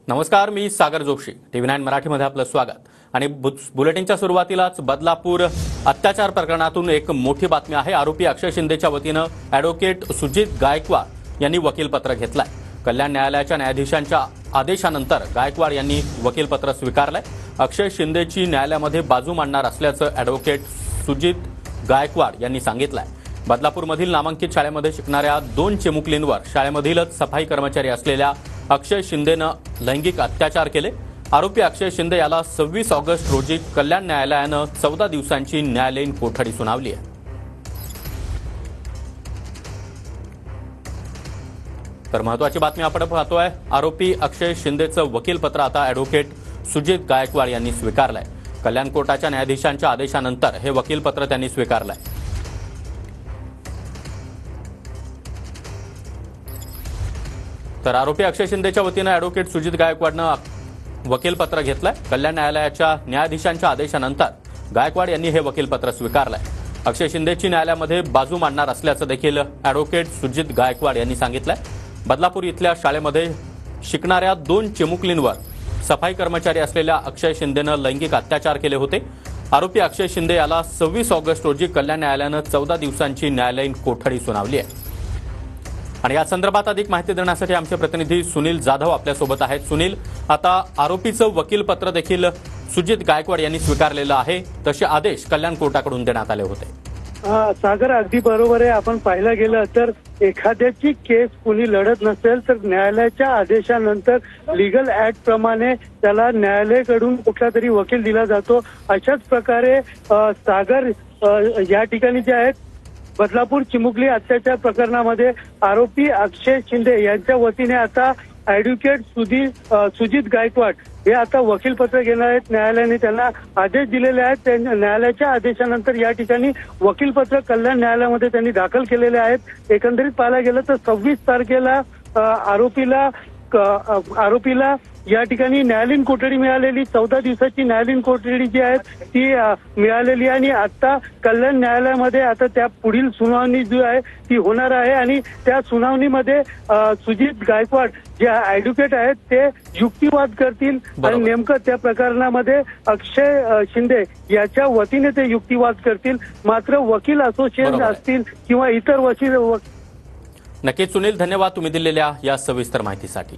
नमस्कार, मी सागर जोशी. TV9 मराठीमध्ये आपलं स्वागत. आणि बुलेटिनच्या सुरुवातीलाच बदलापूर अत्याचार प्रकरणातून एक मोठी बातमी आहे. आरोपी अक्षय शिंदेच्या वतीनं ॲडव्होकेट सुजित गायकवाड यांनी वकीलपत्र घेतलंय. कल्याण न्यायालयाच्या न्यायाधीशांच्या आदेशानंतर गायकवाड यांनी वकीलपत्र स्वीकारलंय. अक्षय शिंदेची न्यायालयामध्ये बाजू मांडणार असल्याचं ॲडव्होकेट सुजित गायकवाड यांनी सांगितलंय. बदलापूरमधील नामांकित शाळेमध्ये शिकणाऱ्या 2 चिमुकलींवर शाळेमधीलच सफाई कर्मचारी असलेल्या अक्षय शिंदेनं लैंगिक अत्याचार केले. आरोपी अक्षय शिंदे याला 26 ऑगस्ट रोजी कल्याण न्यायालयानं 14 दिवसांची न्यायालयीन कोठडी सुनावली आहे. तर महत्वाची बातमी आपण पाहतोय. आरोपी अक्षय शिंदेचं वकीलपत्र आता ॲडव्होकेट सुजित गायकवाड यांनी स्वीकारलंय. कल्याण कोर्टाच्या न्यायाधीशांच्या आदेशानंतर हे वकीलपत्र त्यांनी स्वीकारलंय. तर आरोपी अक्षय शिंदेच्या वतीनं ॲडव्होकेट सुजित गायकवाडनं वकीलपत्र घेतलंय. कल्याण न्यायालयाच्या न्यायाधीशांच्या आदेशानंतर गायकवाड यांनी हे वकीलपत्र स्वीकारलंय. अक्षय शिंदेची न्यायालयामध्ये बाजू मांडणार असल्याचं देखील ॲडव्होकेट सुजित गायकवाड यांनी सांगितलंय. बदलापूर इथल्या शाळेमध्ये शिकणाऱ्या 2 चिमुकलींवर सफाई कर्मचारी असलेल्या अक्षय शिंदेनं लैंगिक अत्याचार केले होते. आरोपी अक्षय शिंदे याला 26 ऑगस्ट रोजी कल्याण न्यायालयानं 14 दिवसांची न्यायालयीन कोठडी सुनावली आहे. आणि या संदर्भात अधिक माहिती देण्यासाठी आमचे प्रतिनिधी सुनील जाधव आपल्यासोबत आहेत. सुनील, आता आरोपीचं वकीलपत्र देखील सुजित गायकवाड यांनी स्वीकारलेलं आहे. तसे आदेश कल्याण कोर्टाकडून देण्यात आले होते. सागर, अगदी बरोबर आहे. आपण पाहायला गेलं तर एखाद्याची केस कुणी लढत नसेल तर न्यायालयाच्या आदेशानंतर लिगल ऍक्ट प्रमाणे त्याला न्यायालयाकडून कुठला तरी वकील दिला जातो. अशाच प्रकारे सागर या ठिकाणी जे आहेत बदलापूर चिमुकली अत्याचार प्रकरणामध्ये आरोपी अक्षय शिंदे यांच्या वतीने आता ॲडव्होकेट सुजित गायकवाड हे आता वकीलपत्र घेणार आहेत. न्यायालयाने त्यांना आदेश दिलेले आहेत. न्यायालयाच्या आदेशानंतर या ठिकाणी वकीलपत्र कल्याण न्यायालयामध्ये त्यांनी दाखल केलेले आहेत. एकंदरीत पाहायला गेलं तर 26 तारखेला आरोपीला या ठिकाणी न्यायालयीन कोठडी मिळालेली. 14 दिवसाची न्यायालयीन कोठडी जी आहे ती मिळालेली आणि आता कल्याण न्यायालयामध्ये आता त्या पुढील सुनावणी जी आहे ती होणार आहे. आणि त्या सुनावणीमध्ये सुजित गायकवाड जे ॲडव्होकेट आहेत ते युक्तिवाद करतील आणि नेमकं त्या प्रकरणामध्ये अक्षय शिंदे याच्या वतीने ते युक्तिवाद करतील. मात्र वकील असोसिएशन असतील किंवा इतर वकील. नक्कीच सुनील, धन्यवाद तुम्ही दिलेल्या या सविस्तर माहितीसाठी.